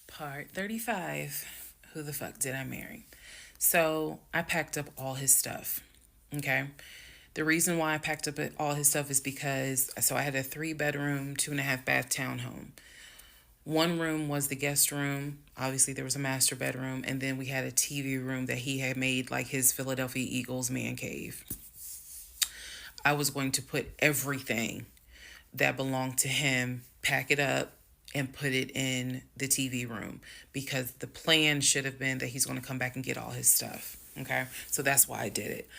Part 35. Who the fuck did I marry? So I packed up all his stuff. Okay. The reason why I packed up all his stuff is because I had a 3 bedroom, 2.5 bath townhome. One room was the guest room. Obviously, there was a master bedroom, and then we had a TV room that he had made like his Philadelphia Eagles man cave. I was going to put everything that belonged to him, pack it up, and put it in the TV room because the plan should have been that he's going to come back and get all his stuff. Okay, so that's why I did it.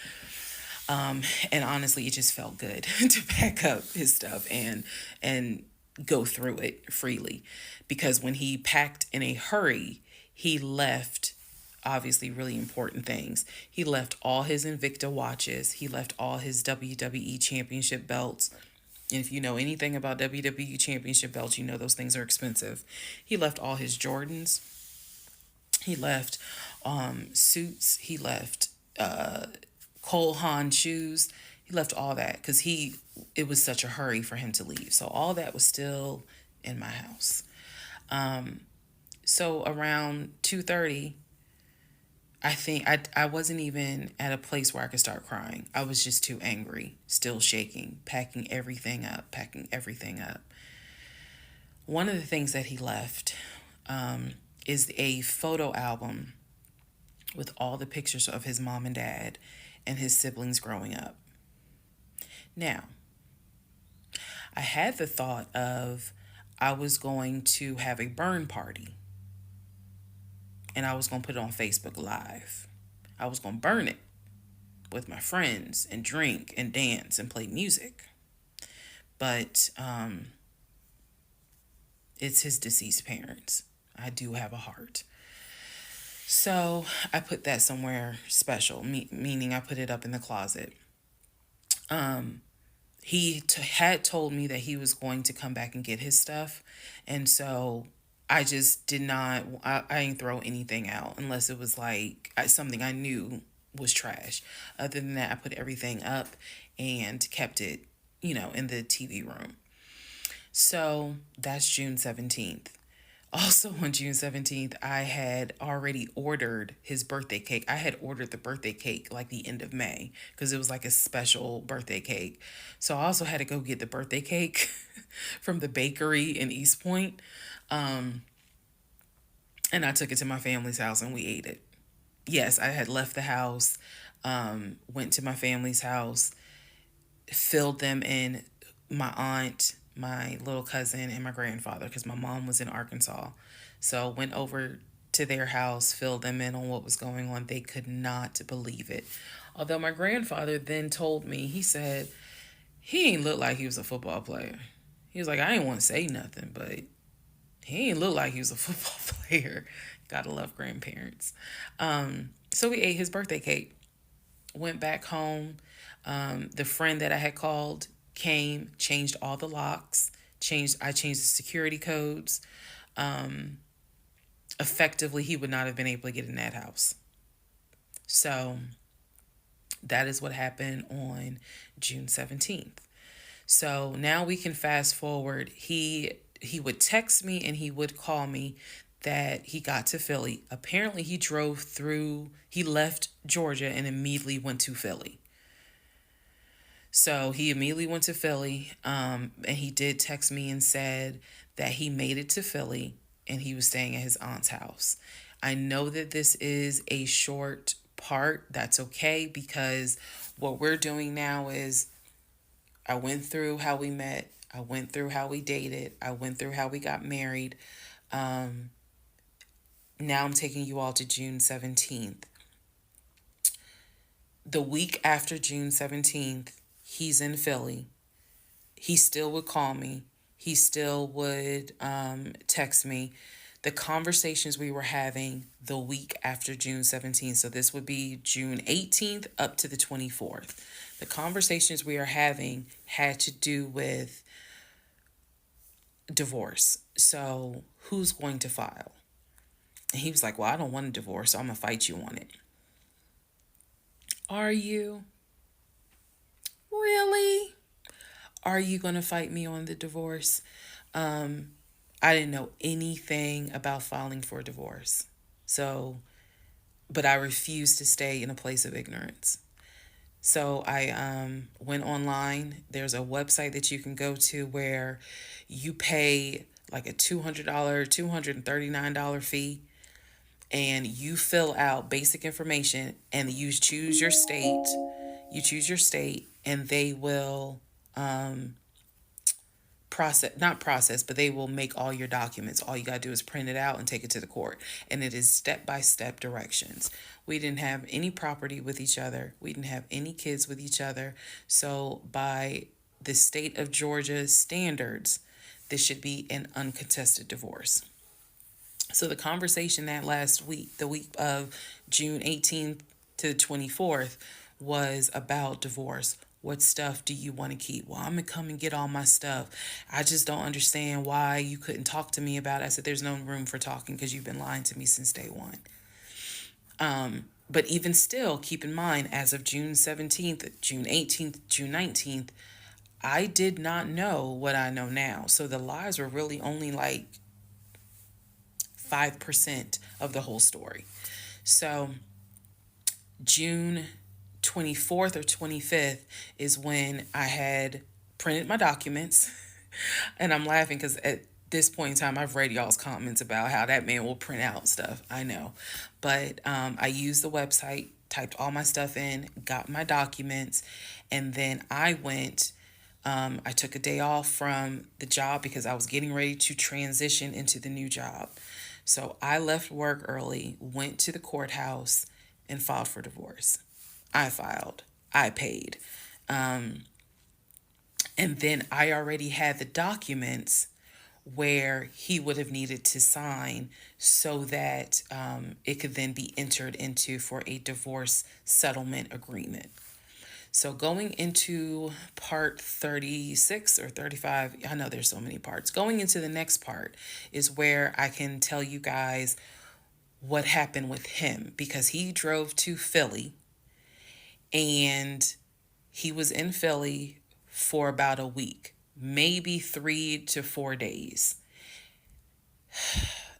And honestly, it just felt good to pack up his stuff and go through it freely, because when he packed in a hurry, he left obviously really important things. He left all his Invicta watches. He left all his WWE championship belts. And if you know anything about WWE championship belts, you know those things are expensive. He left all his Jordans. He left suits. He left Cole Haan shoes. He left all that because it was such a hurry for him to leave. So all that was still in my house. So around 2:30, I think I wasn't even at a place where I could start crying. I was just too angry, still shaking, packing everything up, packing everything up. One of the things that he left is a photo album with all the pictures of his mom and dad and his siblings growing up. Now, I had the thought of I was going to have a burn party and I was going to put it on Facebook Live. I was going to burn it with my friends and drink and dance and play music. But it's his deceased parents. I do have a heart. So I put that somewhere special, meaning I put it up in the closet. He had told me that he was going to come back and get his stuff. And so I just did not, I didn't throw anything out unless it was like something I knew was trash. Other than that, I put everything up and kept it, in the TV room. So that's June 17th. Also on June 17th, I had already ordered his birthday cake. I had ordered the birthday cake like the end of May because it was like a special birthday cake. So I also had to go get the birthday cake from the bakery in East Point. And I took it to my family's house and we ate it. Yes, I had left the house, went to my family's house, filled them in, my aunt, my little cousin, and my grandfather, because my mom was in Arkansas. So went over to their house, filled them in on what was going on. They could not believe it. Although my grandfather then told me, he said, he ain't look like he was a football player. He was like, I didn't want to say nothing, but he ain't look like he was a football player. Gotta love grandparents. So we ate his birthday cake. Went back home. The friend that I had called came, changed all the locks, I changed the security codes. Effectively, he would not have been able to get in that house. So that is what happened on June 17th. So now we can fast forward. He would text me and he would call me that he got to Philly. Apparently he left Georgia and immediately went to Philly. So he immediately went to Philly, and he did text me and said that he made it to Philly and he was staying at his aunt's house. I know that this is a short part. That's okay, because what we're doing now is I went through how we met. I went through how we dated. I went through how we got married. Now I'm taking you all to June 17th. The week after June 17th, he's in Philly. He still would call me. He still would text me. The conversations we were having the week after June 17th, so this would be June 18th up to the 24th. The conversations we are having had to do with divorce. So who's going to file? And he was like, well, I don't want a divorce, so I'm going to fight you on it. Are you? Really? Are you going to fight me on the divorce? I didn't know anything about filing for a divorce. So, but I refused to stay in a place of ignorance. So I went online. There's a website that you can go to where you pay like a $200, $239 fee, and you fill out basic information and you choose your state. You choose your state, and they will not process, but they will make all your documents. All you got to do is print it out and take it to the court. And it is step-by-step directions. We didn't have any property with each other. We didn't have any kids with each other. So by the state of Georgia's standards, this should be an uncontested divorce. So the conversation that last week, the week of June 18th to the 24th, was about divorce. What stuff do you want to keep? Well, I'm going to come and get all my stuff. I just don't understand why you couldn't talk to me about it. I said, there's no room for talking because you've been lying to me since day one. But even still, keep in mind, as of June 17th, June 18th, June 19th, I did not know what I know now. So the lies were really only like 5% of the whole story. So June 24th or 25th is when I had printed my documents. And I'm laughing because at this point in time, I've read y'all's comments about how that man will print out stuff. I know. But I used the website, typed all my stuff in, got my documents, and then I went. I took a day off from the job because I was getting ready to transition into the new job. So I left work early, went to the courthouse, and filed for divorce. I filed. I paid. And then I already had the documents where he would have needed to sign so that it could then be entered into for a divorce settlement agreement. So going into part 36 or 35, I know there's so many parts. Going into the next part is where I can tell you guys what happened with him, because he drove to Philly and he was in Philly for about a week, maybe 3 to 4 days.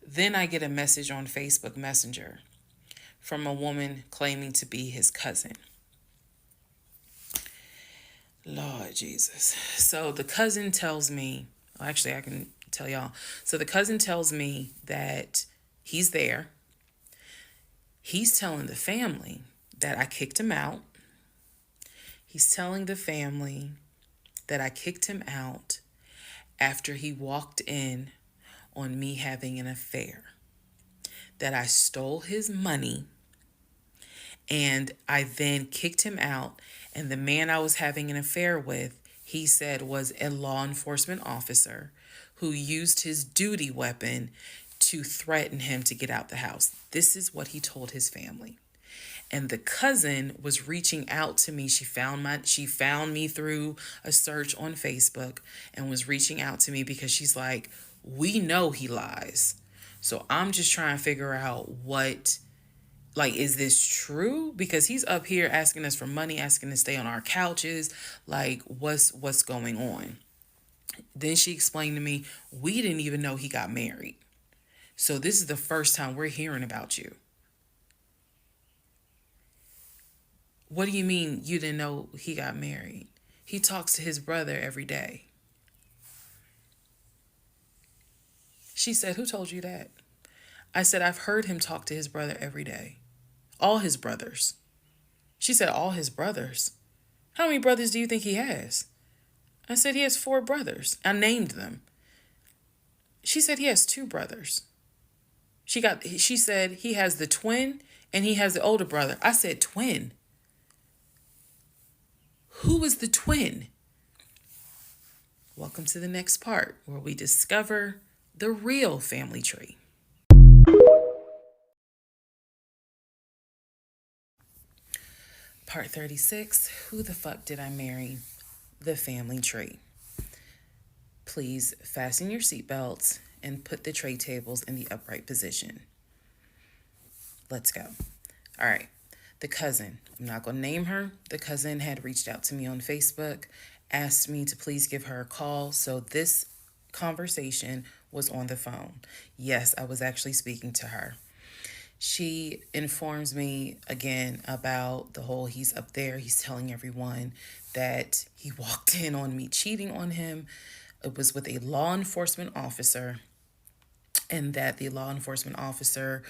Then I get a message on Facebook Messenger from a woman claiming to be his cousin. Lord Jesus. So the cousin tells me, well, actually, I can tell y'all. So the cousin tells me that he's there. He's telling the family that I kicked him out. He's telling the family that I kicked him out after he walked in on me having an affair, that I stole his money, and I then kicked him out. And the man I was having an affair with, he said, was a law enforcement officer who used his duty weapon to threaten him to get out the house. This is what he told his family. And the cousin was reaching out to me. She found me through a search on Facebook and was reaching out to me because she's like, we know he lies. So I'm just trying to figure out is this true? Because he's up here asking us for money, asking to stay on our couches. Like, what's going on? Then she explained to me, we didn't even know he got married. So this is the first time we're hearing about you. What do you mean you didn't know he got married? He talks to his brother every day. She said, who told you that? I said, I've heard him talk to his brother every day. All his brothers. She said, all his brothers? How many brothers do you think he has? I said, he has 4 brothers. I named them. She said, he has 2 brothers. She said, he has the twin and he has the older brother. I said, twin? Who is the twin? Welcome to the next part where we discover the real family tree. Part 36, who the fuck did I marry? The family tree. Please fasten your seatbelts and put the tray tables in the upright position. Let's go. All right. The cousin, I'm not going to name her. The cousin had reached out to me on Facebook asked me to please give her a call. So this conversation was on the phone. Yes, I was actually speaking to her. She informs me again about the whole he's up there. He's telling everyone that he walked in on me cheating on him. It was with a law enforcement officer, and that the law enforcement officer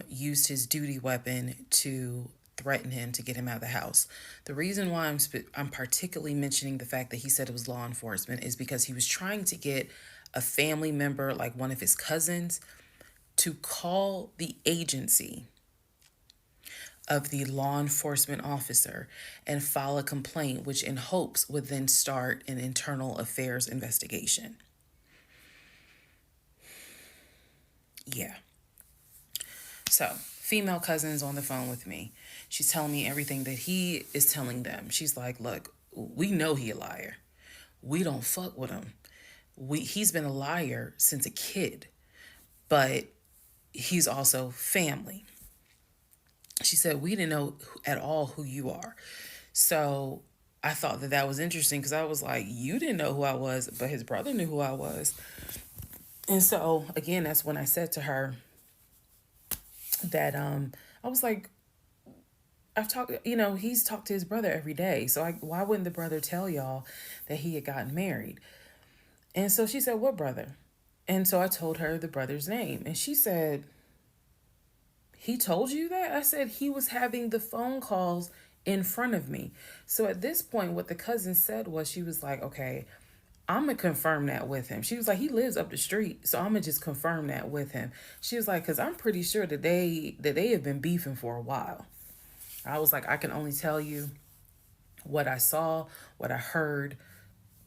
used his duty weapon to threaten him to get him out of the house. The reason why I'm particularly mentioning the fact that he said it was law enforcement is because he was trying to get a family member, like one of his cousins, to call the agency of the law enforcement officer and file a complaint, which in hopes would then start an internal affairs investigation. Yeah. So, female cousin's on the phone with me. She's telling me everything that he is telling them. She's like, look, we know he a liar. We don't fuck with him. He's been a liar since a kid, but he's also family. She said, we didn't know at all who you are. So I thought that was interesting because I was like, you didn't know who I was, but his brother knew who I was. And so, again, that's when I said to her that I was like, he's talked to his brother every day. So why wouldn't the brother tell y'all that he had gotten married? And so she said, what brother? And so I told her the brother's name. And she said, he told you that? I said, he was having the phone calls in front of me. So at this point, what the cousin said was, she was like, okay, I'm going to confirm that with him. She was like, he lives up the street, so I'm going to just confirm that with him. She was like, because I'm pretty sure that they have been beefing for a while. I was like, I can only tell you what I saw, what I heard.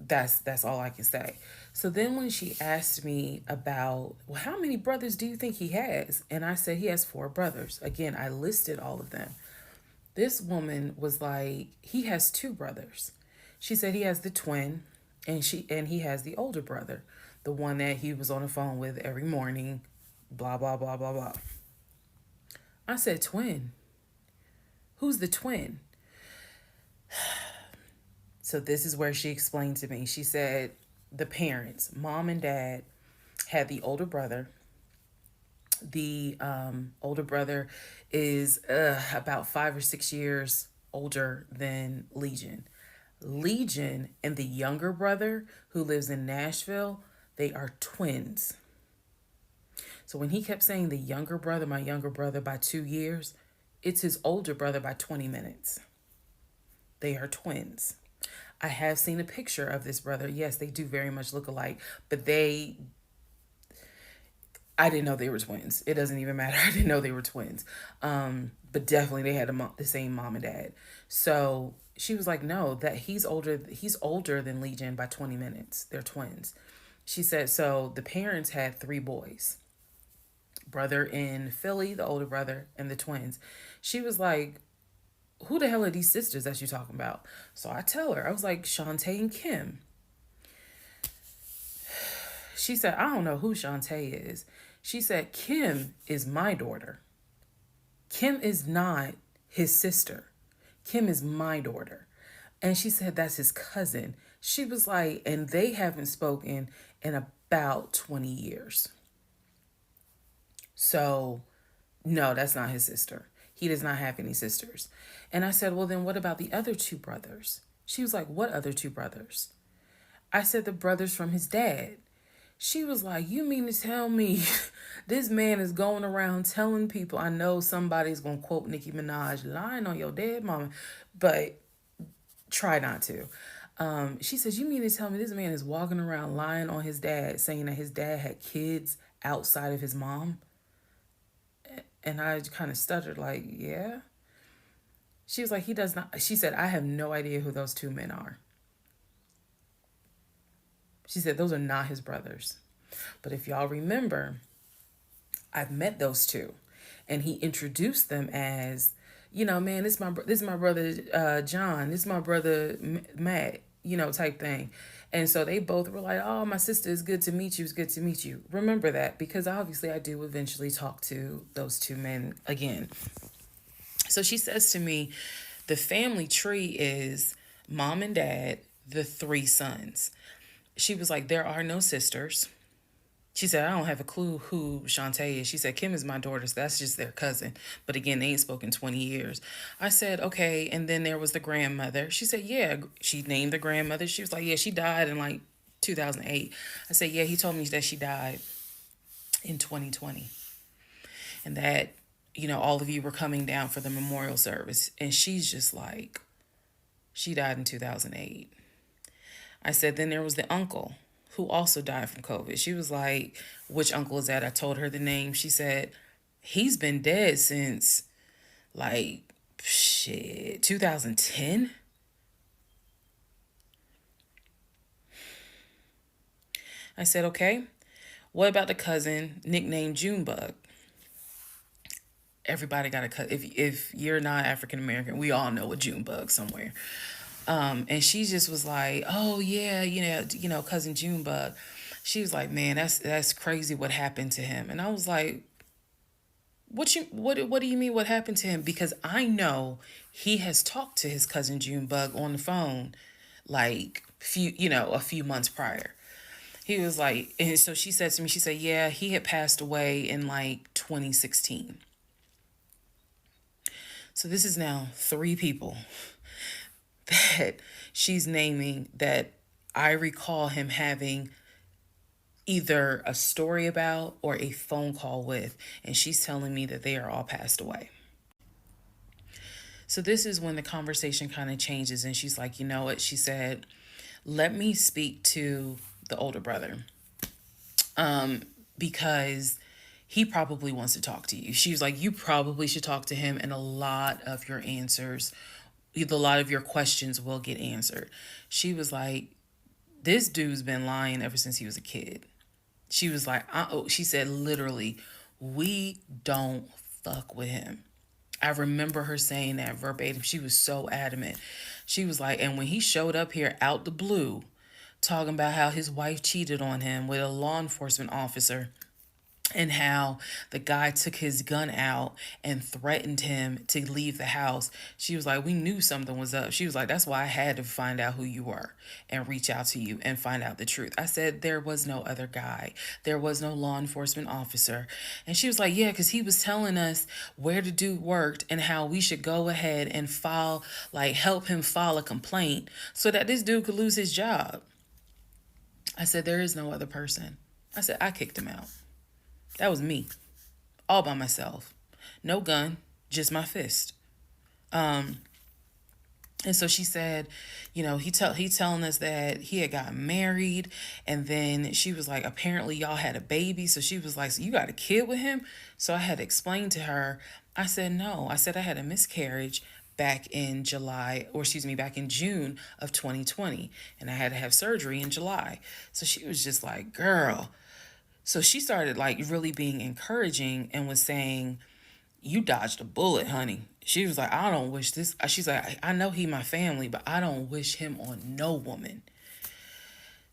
That's all I can say. So then when she asked me about, well, how many brothers do you think he has? And I said he has 4 brothers. Again, I listed all of them. This woman was like, he has 2 brothers. She said he has the twin, and he has the older brother, the one that he was on the phone with every morning, blah, blah, blah, blah, blah. I said, twin? Who's the twin? So this is where she explained to me. She said the parents, mom and dad, had the older brother. The older brother is about 5 or 6 years older than Legion. Legion and the younger brother, who lives in Nashville, they are twins. So when he kept saying the younger brother, my younger brother by 2 years, it's his older brother by 20 minutes. They are twins. I have seen a picture of this brother. Yes, they do very much look alike, but I didn't know they were twins. It doesn't even matter. I didn't know they were twins. But definitely they had the same mom and dad. So she was like, no, that he's older than Legion by 20 minutes. They're twins. She said, so the parents had 3 boys. Brother in Philly, the older brother, and the twins. She was like, who the hell are these sisters that you're talking about? So I tell her, I was like, Shantae and Kim. She said, I don't know who Shantae is. She said, Kim is my daughter. Kim is not his sister. Kim is my daughter. And she said, that's his cousin. She was like, and they haven't spoken in about 20 years. So, no, that's not his sister. He does not have any sisters. And I said, well, then what about the other 2 brothers? She was like, what other 2 brothers? I said, the brothers from his dad. She was like, you mean to tell me this man is going around telling people, I know somebody's going to quote Nicki Minaj, lying on your dead mama, but try not to. She says, you mean to tell me this man is walking around lying on his dad, saying that his dad had kids outside of his mom? And I kind of stuttered like, yeah. She was like, he does not. She said, I have no idea who those 2 men are. She said, those are not his brothers. But if y'all remember, I've met those 2. And he introduced them as, man, this is my brother John. This is my brother Matt, type thing. And so they both were like, oh, my sister, it's good to meet you. It's good to meet you. Remember that, because obviously I do eventually talk to those 2 men again. So she says to me, the family tree is mom and dad, the three sons. She was like, there are no sisters. She said, I don't have a clue who Shantae is. She said, Kim is my daughter, so that's just their cousin. But again, they ain't spoken 20 years. I said, okay. And then there was the grandmother. She said, yeah. She named the grandmother. She was like, yeah, she died in like 2008. I said, yeah, he told me that she died in 2020. And that, all of you were coming down for the memorial service. And she's just like, she died in 2008. I said, then there was the uncle who also died from COVID. She was like, which uncle is that? I told her the name. She said, he's been dead since like, shit, 2010. I said, okay, what about the cousin nicknamed Junebug? Everybody got a cousin. If you're not African American, we all know a Junebug somewhere. And she just was like, "Oh yeah, cousin Junebug." She was like, "Man, that's crazy what happened to him." And I was like, what do you mean what happened to him? Because I know he has talked to his cousin Junebug on the phone, like a few months prior. He was like, and so she said to me, she said, "Yeah, he had passed away in like 2016." So this is now three people that she's naming that I recall him having either a story about or a phone call with, and she's telling me that they are all passed away. So this is when the conversation kind of changes, and she's like, you know what? She said, let me speak to the older brother because he probably wants to talk to you. She was like, you probably should talk to him, and a lot of your answers, a lot of your questions will get answered. She was like, this dude's been lying ever since he was a kid. She was like, she said, literally, we don't fuck with him. I remember her saying that verbatim. She was so adamant. She was like, and when he showed up here out the blue, talking about how his wife cheated on him with a law enforcement officer, and how the guy took his gun out and threatened him to leave the house. She was like, we knew something was up. She was like, that's why I had to find out who you were and reach out to you and find out the truth. I said, there was no other guy. There was no law enforcement officer. And she was like, yeah, because he was telling us where the dude worked and how we should go ahead and help him file a complaint so that this dude could lose his job. I said, there is no other person. I said, I kicked him out. That was me, all by myself. No gun, just my fist. And so she said, he's telling us that he had gotten married, and then she was like, apparently y'all had a baby. So she was like, so you got a kid with him? So I had to explain to her. I said, no. I said I had a miscarriage back in back in June of 2020, and I had to have surgery in July. So she was just like, girl. So she started like really being encouraging and was saying, you dodged a bullet, honey. She was like, I don't wish this. She's like, I know he my family, but I don't wish him on no woman.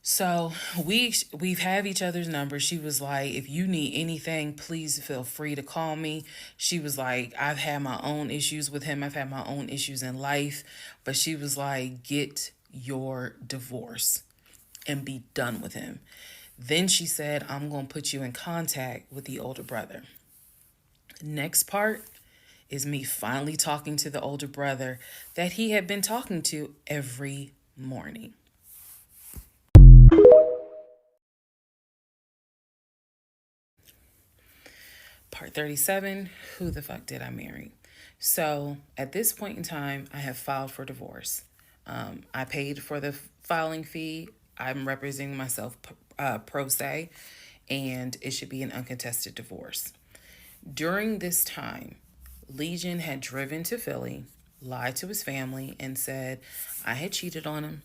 So we've have each other's numbers. She was like, if you need anything, please feel free to call me. She was like, I've had my own issues with him. I've had my own issues in life. But she was like, get your divorce and be done with him. Then she said, I'm going to put you in contact with the older brother. Next part is me finally talking to the older brother that he had been talking to every morning. Part 37, who the fuck did I marry? So at this point in time, I have filed for divorce. I paid for the filing fee. I'm representing myself pro se, and it should be an uncontested divorce. During this time, Legion had driven to Philly, lied to his family, and said I had cheated on him,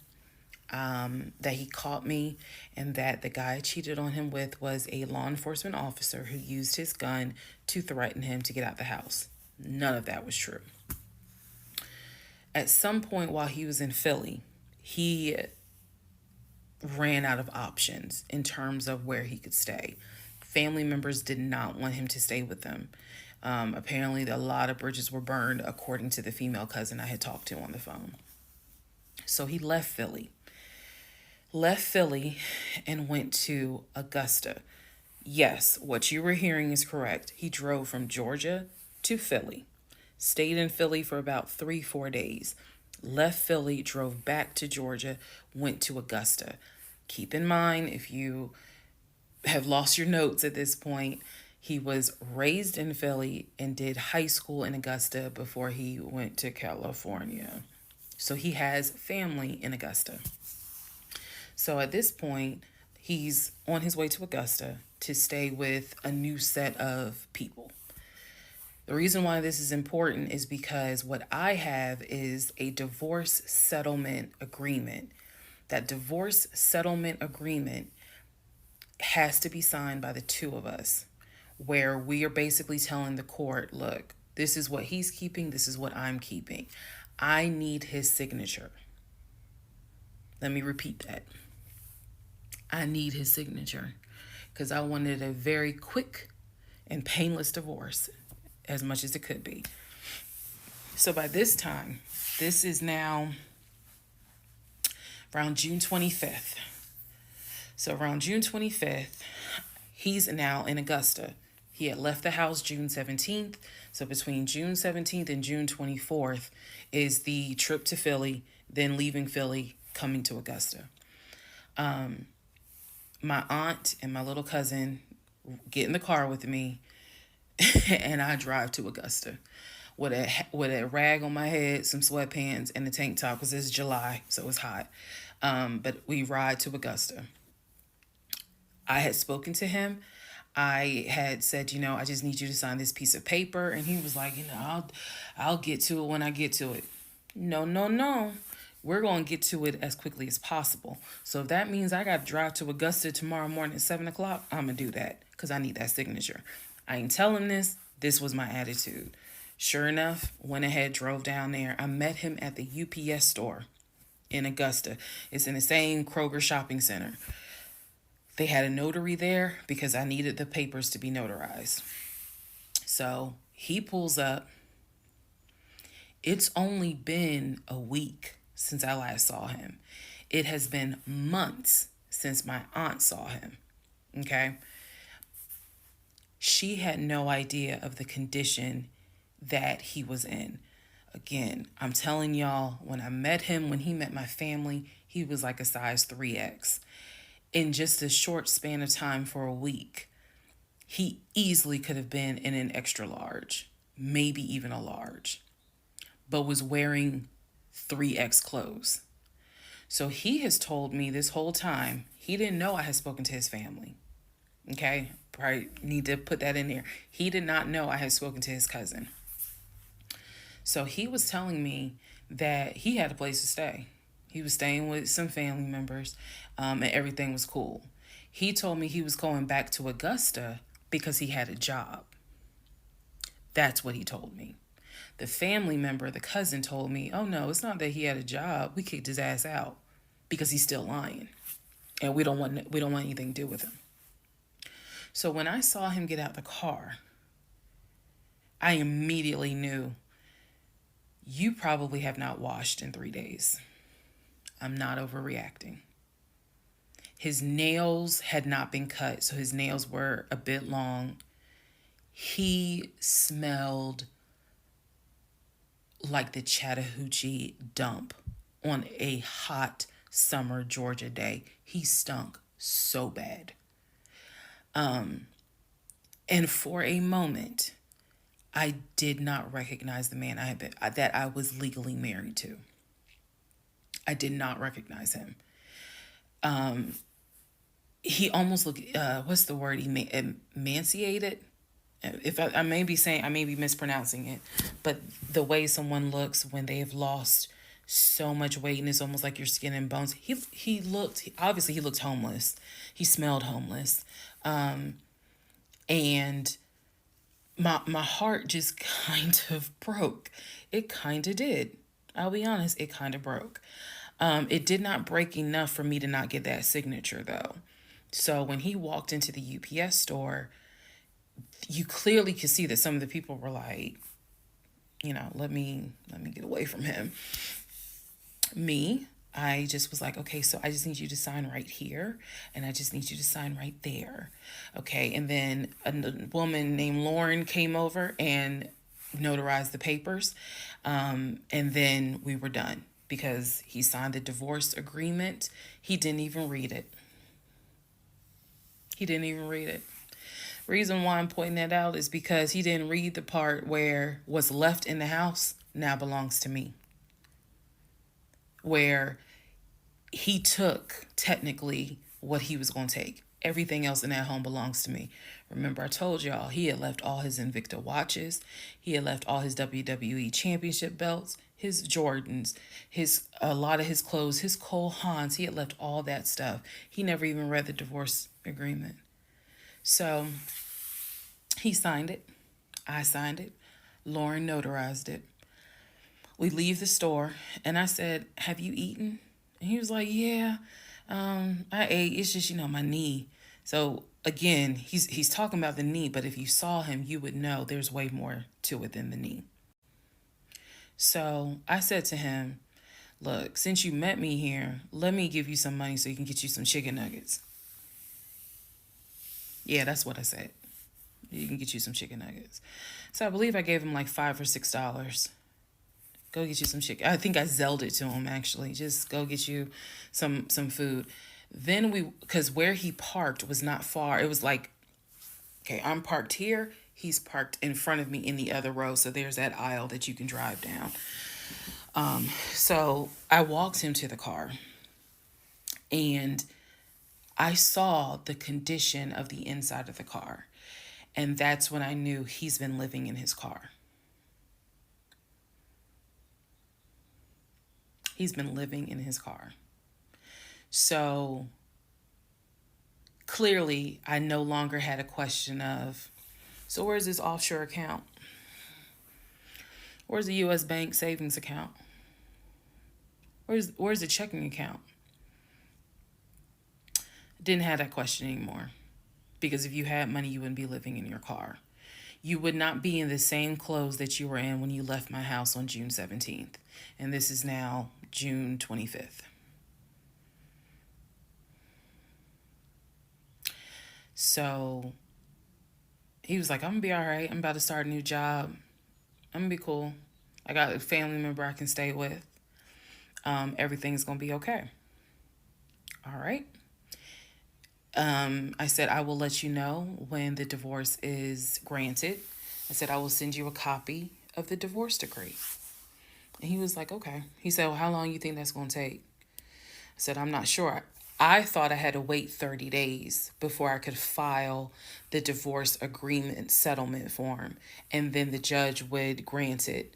that he caught me, and that the guy I cheated on him with was a law enforcement officer who used his gun to threaten him to get out the house. None of that was true. At some point while he was in Philly, he ran out of options in terms of where he could stay. Family members did not want him to stay with them. Apparently, a lot of bridges were burned, according to the female cousin I had talked to on the phone. So he left Philly. left Philly and went to Augusta. Yes, what you were hearing is correct. He drove from Georgia to Philly, stayed in Philly for about 3, 4 days, left Philly, drove back to Georgia, went to Augusta. Keep in mind, if you have lost your notes at this point, he was raised in Philly and did high school in Augusta before he went to California. So he has family in Augusta. So at this point, he's on his way to Augusta to stay with a new set of people. The reason why this is important is because what I have is a divorce settlement agreement. That divorce settlement agreement has to be signed by the two of us, where we are basically telling the court, look, this is what he's keeping, this is what I'm keeping. I need his signature. Let me repeat that. I need his signature because I wanted a very quick and painless divorce, as much as it could be. So by this time, this is now around June 25th. So around June 25th, he's now in Augusta. He had left the house June 17th. So between June 17th and June 24th is the trip to Philly, then leaving Philly, coming to Augusta. My aunt and my little cousin get in the car with me and I drive to Augusta with a rag on my head, some sweatpants, and a tank top because it's July, so it's hot. But we ride to Augusta. I had spoken to him. I had said, I just need you to sign this piece of paper, and he was like, I'll get to it when I get to it. No, no, no. We're going to get to it as quickly as possible. So if that means I got to drive to Augusta tomorrow morning at 7 o'clock, I'm going to do that because I need that signature. I ain't tell him this. This was my attitude. Sure enough, went ahead, drove down there. I met him at the UPS store in Augusta. It's in the same Kroger shopping center. They had a notary there because I needed the papers to be notarized. So he pulls up. It's only been a week since I last saw him. It has been months since my aunt saw him. Okay? She had no idea of the condition that he was in. Again, I'm telling y'all, when I met him, when he met my family, he was like a size 3X. In just a short span of time for a week, he easily could have been in an extra large, maybe even a large, but was wearing 3X clothes. So he has told me this whole time, he didn't know I had spoken to his family. Okay, probably need to put that in there. He did not know I had spoken to his cousin. So he was telling me that he had a place to stay. He was staying with some family members, and everything was cool. He told me he was going back to Augusta because he had a job. That's what he told me. The family member, the cousin, told me, oh no, it's not that he had a job. We kicked his ass out because he's still lying. And we don't want anything to do with him. So when I saw him get out the car, I immediately knew, you probably have not washed in 3 days. I'm not overreacting. His nails had not been cut, so his nails were a bit long. He smelled like the Chattahoochee dump on a hot summer Georgia day. He stunk so bad. And for a moment, I did not recognize the man that I was legally married to. I did not recognize him. He almost looked, what's the word? Emaciated. If I may be mispronouncing it, but the way someone looks when they have lost so much weight and it's almost like your skin and bones. He looked homeless. He smelled homeless. And my heart just kind of broke. It kind of did. I'll be honest, it kind of broke. It did not break enough for me to not get that signature though. So when he walked into the UPS store, you clearly could see that some of the people were like, let me get away from him. Me, I just was like, okay, so I just need you to sign right here, and I just need you to sign right there. Okay. And then a woman named Lauren came over and notarized the papers. And then we were done because he signed the divorce agreement. He didn't even read it. He didn't even read it. Reason why I'm pointing that out is because he didn't read the part where what's left in the house now belongs to me. Where he took technically what he was going to take. Everything else in that home belongs to me. Remember, I told y'all he had left all his Invicta watches. He had left all his WWE championship belts, his Jordans, a lot of his clothes, his Cole Haans. He had left all that stuff. He never even read the divorce agreement. So he signed it. I signed it. Lauren notarized it. We leave the store, and I said, "Have you eaten?" And he was like, "Yeah, I ate. It's just, my knee." So again, he's talking about the knee, but if you saw him, you would know there's way more to it than the knee. So I said to him, "Look, since you met me here, let me give you some money so you can get you some chicken nuggets." Yeah, that's what I said. You can get you some chicken nuggets. So I believe I gave him like $5 or $6. Go get you some chicken. I think I Zelled it to him, actually. Just go get you some food. Then because where he parked was not far. It was like, okay, I'm parked here. He's parked in front of me in the other row. So there's that aisle that you can drive down. So I walked him to the car, and I saw the condition of the inside of the car. And that's when I knew he's been living in his car. He's been living in his car. So clearly, I no longer had a question of, so where's this offshore account? Where's the U.S. bank savings account? Where's the checking account? Didn't have that question anymore. Because if you had money, you wouldn't be living in your car. You would not be in the same clothes that you were in when you left my house on June 17th. And this is now June 25th. So he was like, "I'm going to be all right. I'm about to start a new job. I'm going to be cool. I got a family member I can stay with. Everything's going to be okay." All right. I said, "I will let you know when the divorce is granted." I said, "I will send you a copy of the divorce decree." And he was like, "Okay." He said, "Well, how long you think that's going to take?" I said, "I'm not sure." I thought I had to wait 30 days before I could file the divorce agreement settlement form, and then the judge would grant it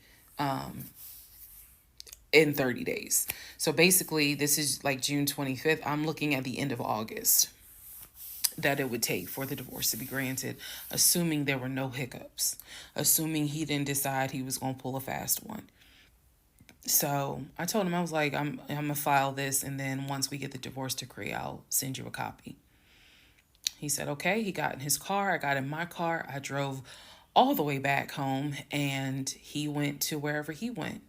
in 30 days. So basically, this is like June 25th. I'm looking at the end of August that it would take for the divorce to be granted, assuming there were no hiccups, assuming he didn't decide he was going to pull a fast one. So I told him, I was like, I'm going to file this, and then once we get the divorce decree, I'll send you a copy. He said, okay. He got in his car. I got in my car. I drove all the way back home, and he went to wherever he went.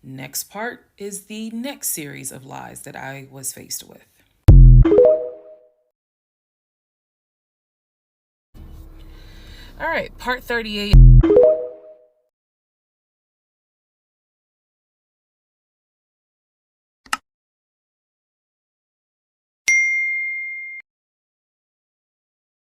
Next part is the next series of lies that I was faced with. All right, part 38.